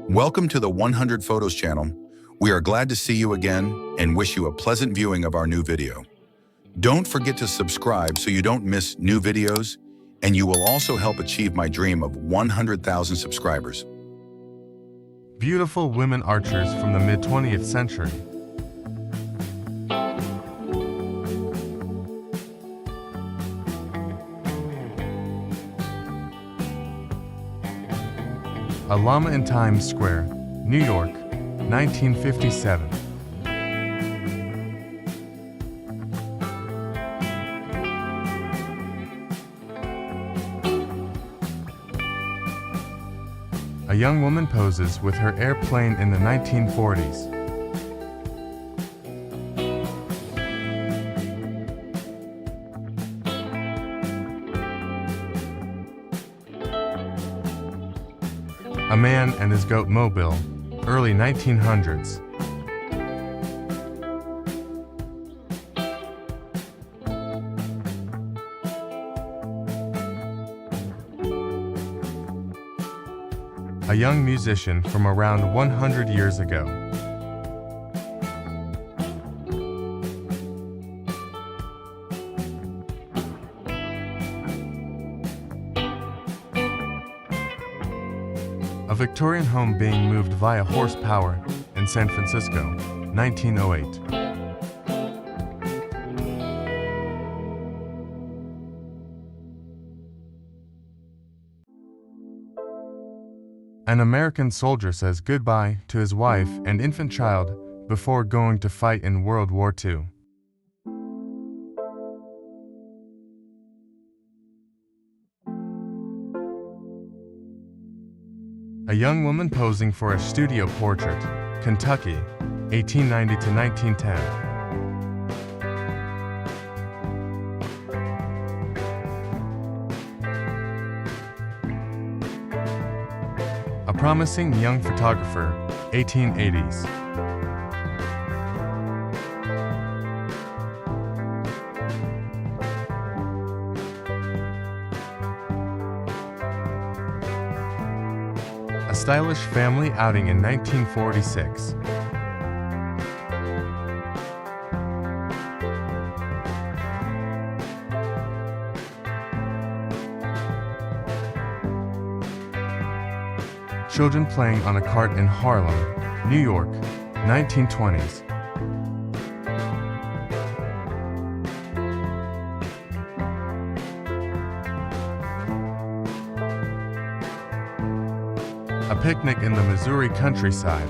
Welcome to the 100 Photos channel. We are glad to see you again and wish you a pleasant viewing of our new video. Don't forget to subscribe so you don't miss new videos, and you will also help achieve my dream of 100,000 subscribers. Beautiful women archers from the mid-20th century. A llama in Times Square, New York, 1957. A young woman poses with her airplane in the 1940s. A man and his goat mobile, early 1900s. A young musician from around 100 years ago. A Victorian home being moved via horsepower in San Francisco, 1908. An American soldier says goodbye to his wife and infant child before going to fight in World War II. A young woman posing for a studio portrait, Kentucky, 1890 to 1910. A promising young photographer, 1880s. A stylish family outing in 1946. Children playing on a cart in Harlem, New York, 1920s. A picnic in the Missouri countryside,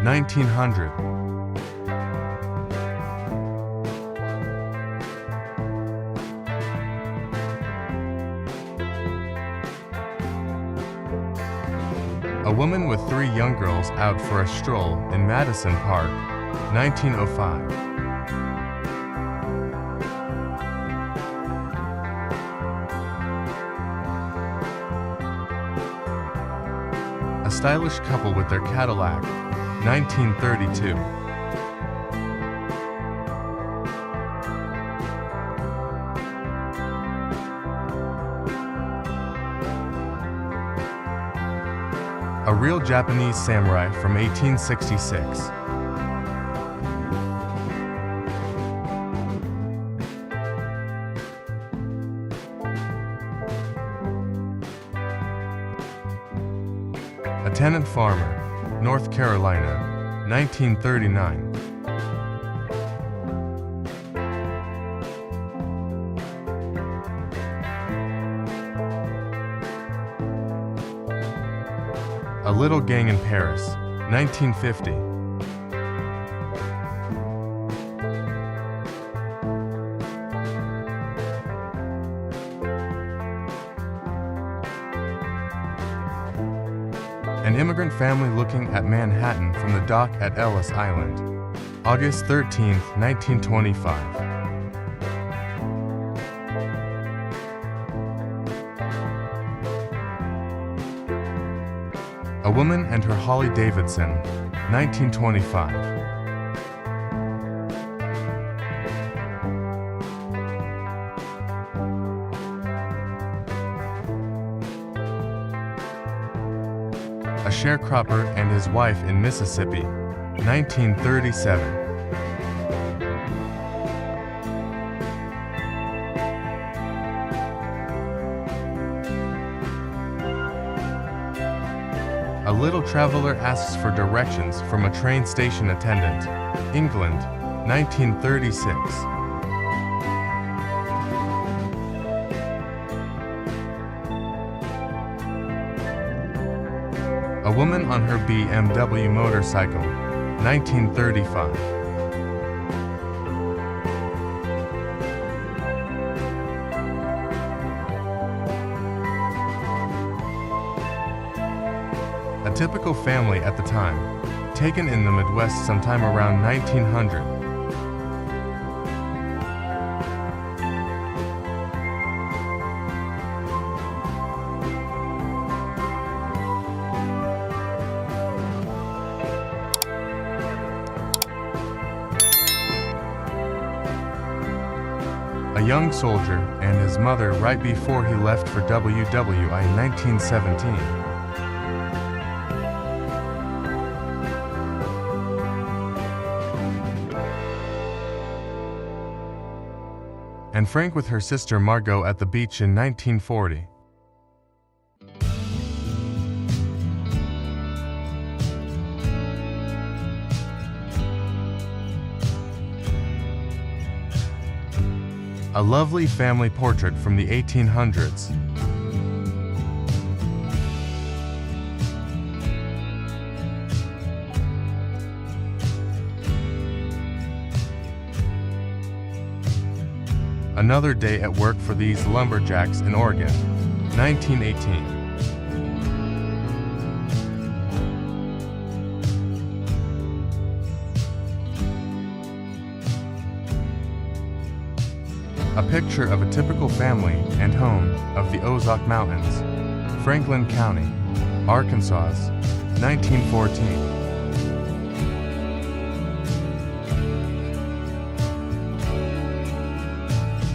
1900. A woman with 3 young girls out for a stroll in Madison Park, 1905. A stylish couple with their Cadillac, 1932. A real Japanese samurai from 1866. A tenant farmer, North Carolina, 1939. A little gang in Paris, 1950. An immigrant family looking at Manhattan from the dock at Ellis Island, August 13, 1925. A woman and her Harley Davidson, 1925. A sharecropper and his wife in Mississippi, 1937. A little traveler asks for directions from a train station attendant, England, 1936. A woman on her BMW motorcycle, 1935. A typical family at the time, taken in the Midwest sometime around 1900. A young soldier and his mother right before he left for WWI in 1917. And Frank with her sister Margot at the beach in 1940. A lovely family portrait from the 1800s. Another day at work for these lumberjacks in Oregon, 1918. A picture of a typical family and home of the Ozark Mountains, Franklin County, Arkansas, 1914.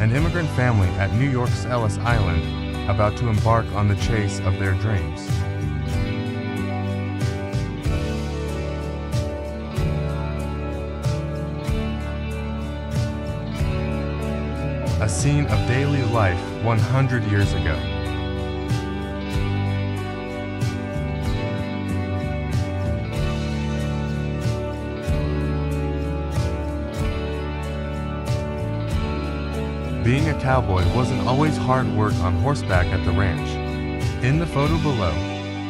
An immigrant family at New York's Ellis Island, about to embark on the chase of their dreams. A scene of daily life 100 years ago. Being a cowboy wasn't always hard work on horseback at the ranch. In the photo below,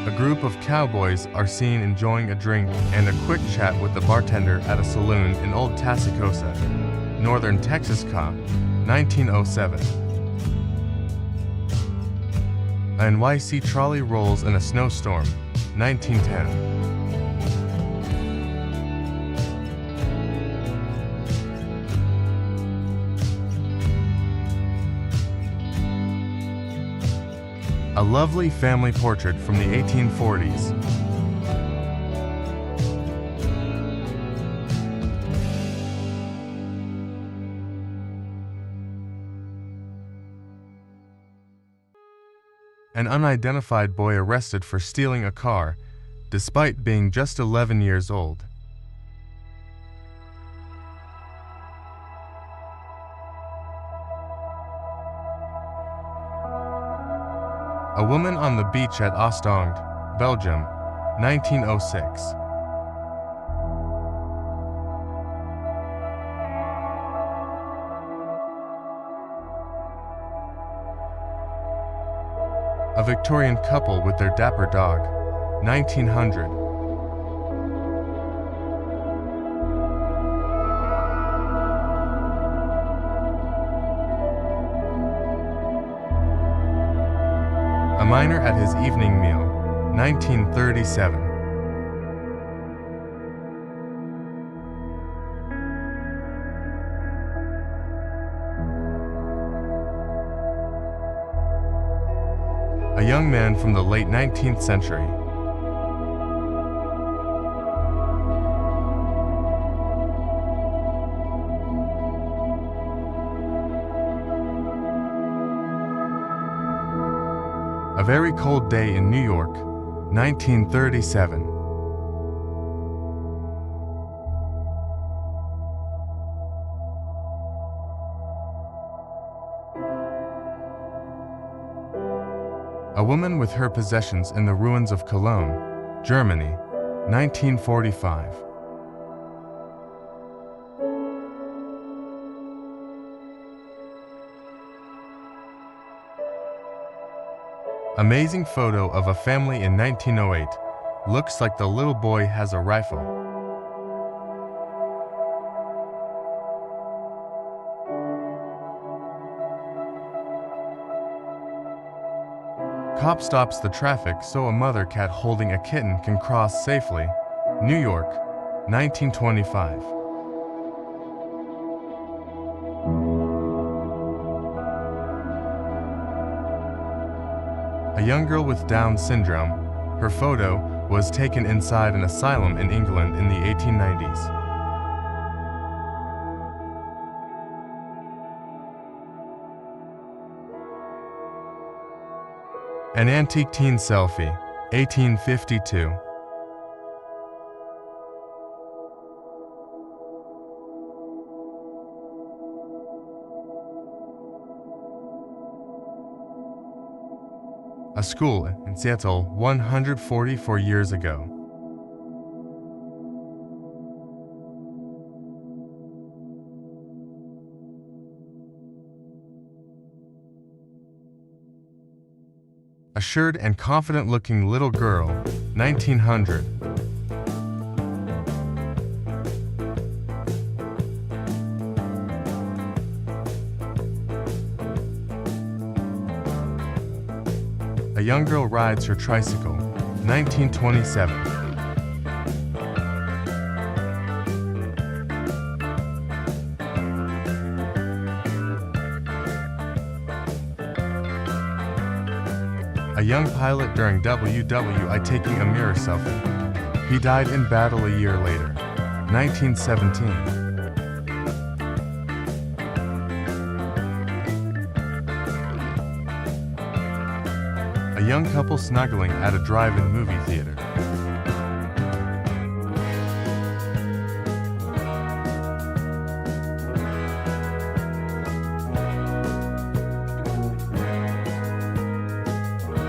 a group of cowboys are seen enjoying a drink and a quick chat with the bartender at a saloon in Old Tascosa, Northern Texas, 1907. A NYC trolley rolls in a snowstorm, 1910. A lovely family portrait from the 1840s. An unidentified boy arrested for stealing a car, despite being just 11 years old. A woman on the beach at Ostend, Belgium, 1906. A Victorian couple with their dapper dog, 1900. A miner at his evening meal, 1937. A young man from the late 19th century. A very cold day in New York, 1937. A woman with her possessions in the ruins of Cologne, Germany, 1945. Amazing photo of a family in 1908. Looks like the little boy has a rifle. Cop stops the traffic so a mother cat holding a kitten can cross safely. New York, 1925. A young girl with Down syndrome. Her photo was taken inside an asylum in England in the 1890s. An antique teen selfie, 1852. A school in Seattle 144 years ago. Assured and confident-looking little girl, 1900. A young girl rides her tricycle, 1927. A young pilot during WWI taking a mirror selfie. He died in battle a year later, 1917. A young couple snuggling at a drive-in movie theater.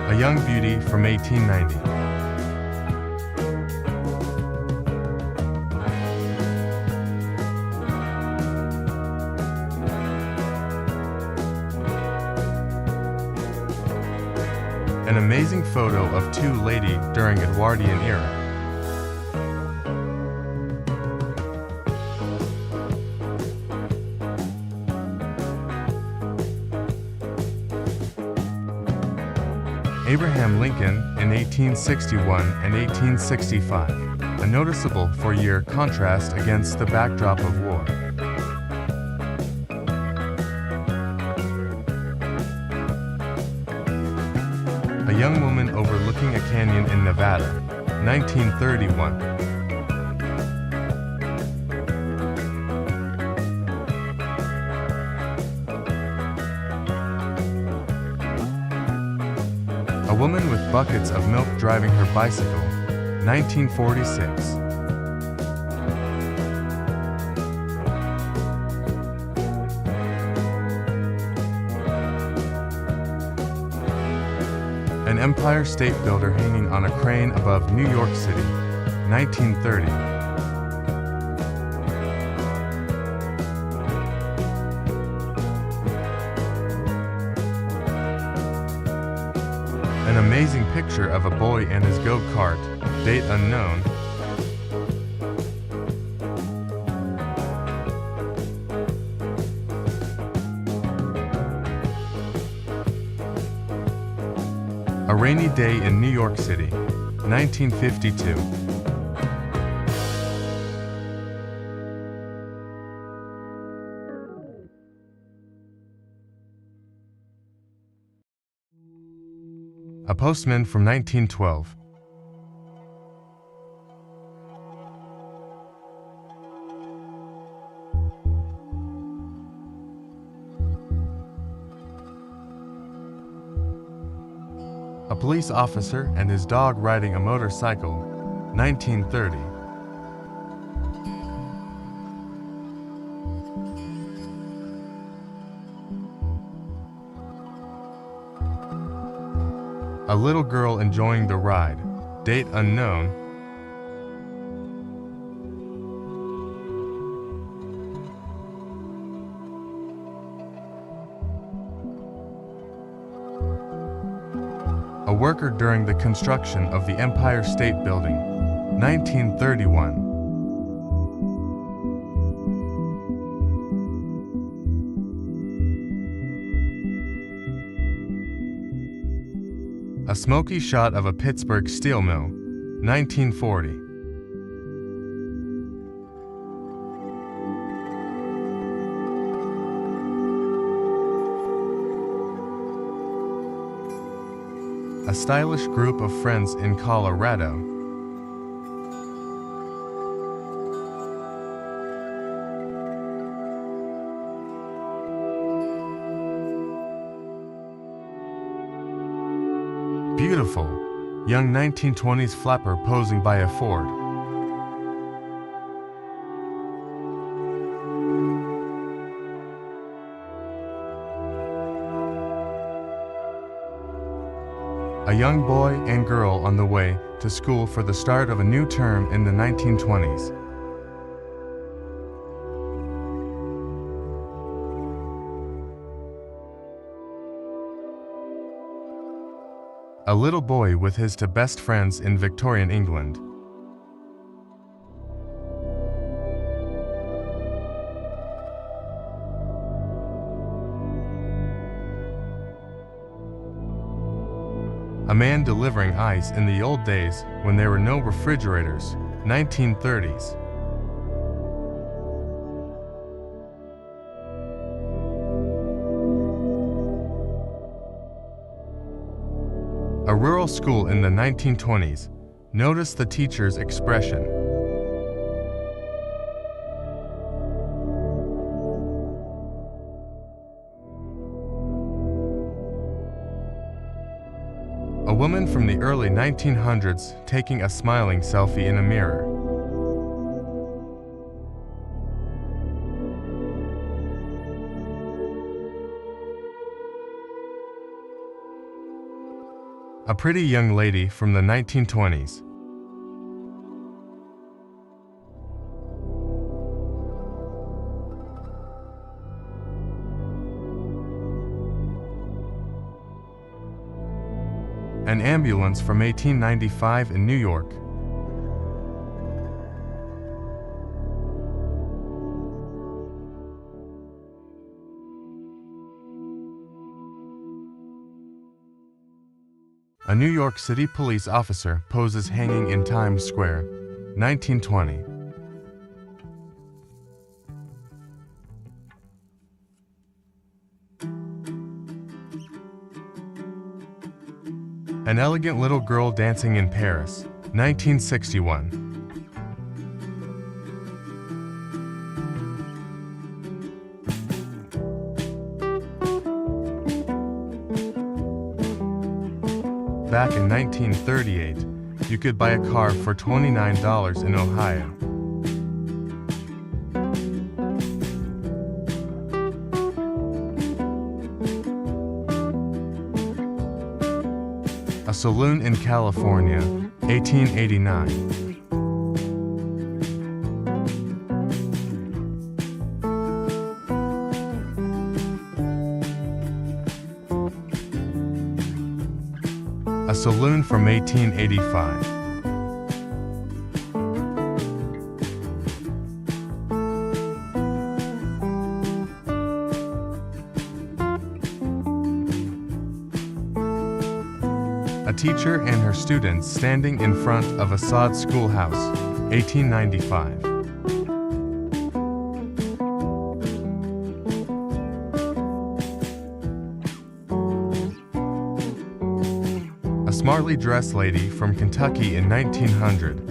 A young beauty from 1890. An amazing photo of two lady during Edwardian era. Abraham Lincoln in 1861 and 1865, a noticeable four-year contrast against the backdrop of war. A young woman overlooking a canyon in Nevada, 1931. A woman with buckets of milk driving her bicycle, 1946. An Empire State Builder hanging on a crane above New York City, 1930. An amazing picture of a boy and his go-kart, date unknown. A rainy day in New York City, 1952. A postman from 1912. A police officer and his dog riding a motorcycle, 1930. A little girl enjoying the ride, date unknown. A worker during the construction of the Empire State Building, 1931. A smoky shot of a Pittsburgh steel mill, 1940. A stylish group of friends in Colorado. Beautiful, young 1920s flapper posing by a Ford. A young boy and girl on the way to school for the start of a new term in the 1920s. A little boy with his two best friends in Victorian England. A man delivering ice in the old days when there were no refrigerators, 1930s. A rural school in the 1920s. Notice the teacher's expression. A woman from the early 1900s taking a smiling selfie in a mirror. A pretty young lady from the 1920s. An ambulance from 1895 in New York. A New York City police officer poses hanging in Times Square, 1920. An elegant little girl dancing in Paris, 1961. Back in 1938, you could buy a car for $29 in Ohio. A saloon in California, 1889. A saloon from 1885. A teacher and her students standing in front of a sod schoolhouse, 1895. A smartly dressed lady from Kentucky in 1900.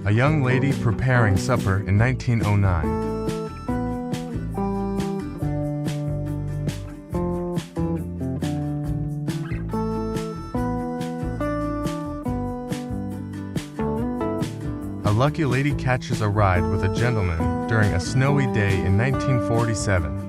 A young lady preparing supper in 1909. A lucky lady catches a ride with a gentleman during a snowy day in 1947.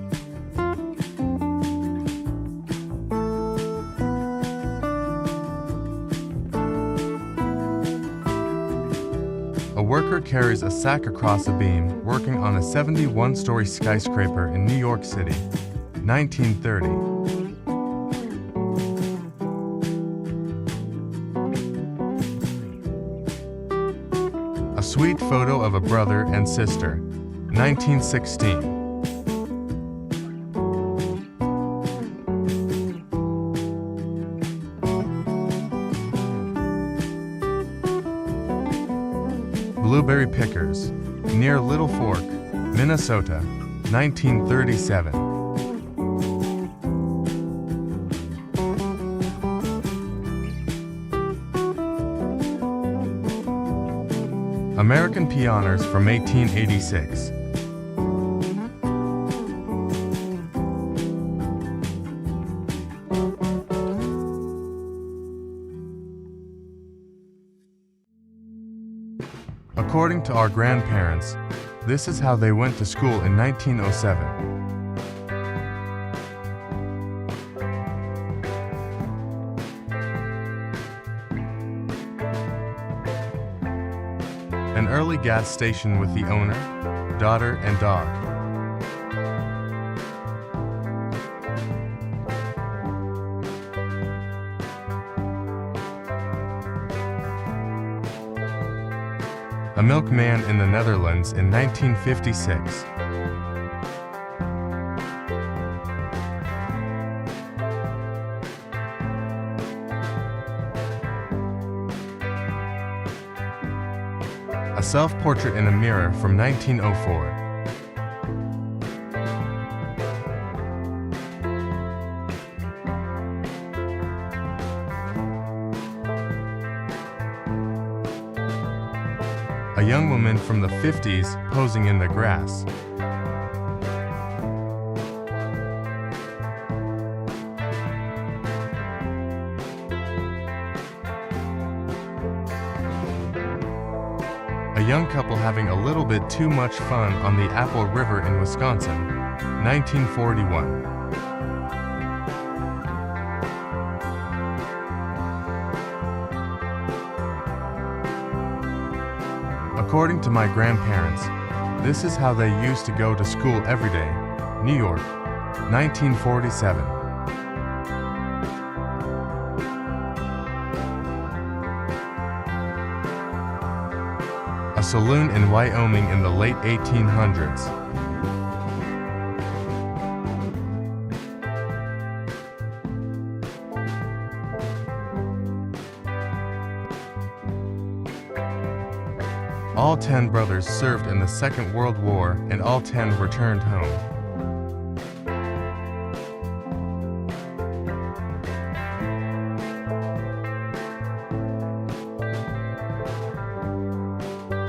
A worker carries a sack across a beam working on a 71-story skyscraper in New York City, 1930. A sweet photo of a brother and sister, 1916. Blueberry pickers, near Little Fork, Minnesota, 1937. American Pioneers from 1886. According to our grandparents, this is how they went to school in 1907. An early gas station with the owner, daughter, and dog. A milkman in the Netherlands in 1956. A self-portrait in a mirror from 1904. A young woman from the 50s posing in the grass. A young couple having a little bit too much fun on the Apple River in Wisconsin, 1941. According to my grandparents, this is how they used to go to school every day, New York, 1947. A saloon in Wyoming in the late 1800s. All 10 brothers served in the Second World War and all 10 returned home.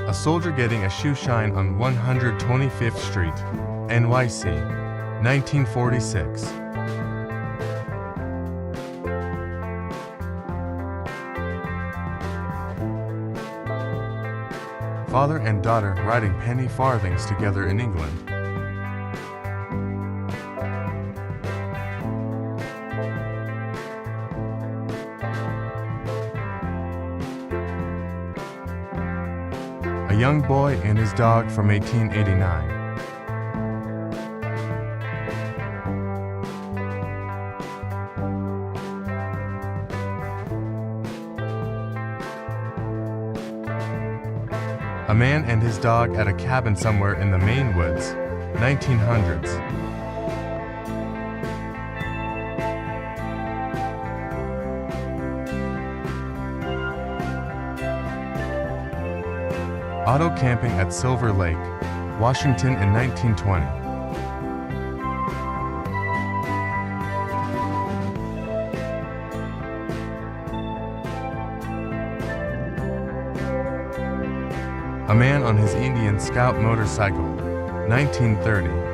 A soldier getting a shoe shine on 125th Street, NYC, 1946. Father and daughter riding penny farthings together in England. A young boy and his dog from 1889. A man and his dog at a cabin somewhere in the Maine woods, 1900s. Auto camping at Silver Lake, Washington in 1920. A man on his Indian Scout motorcycle, 1930.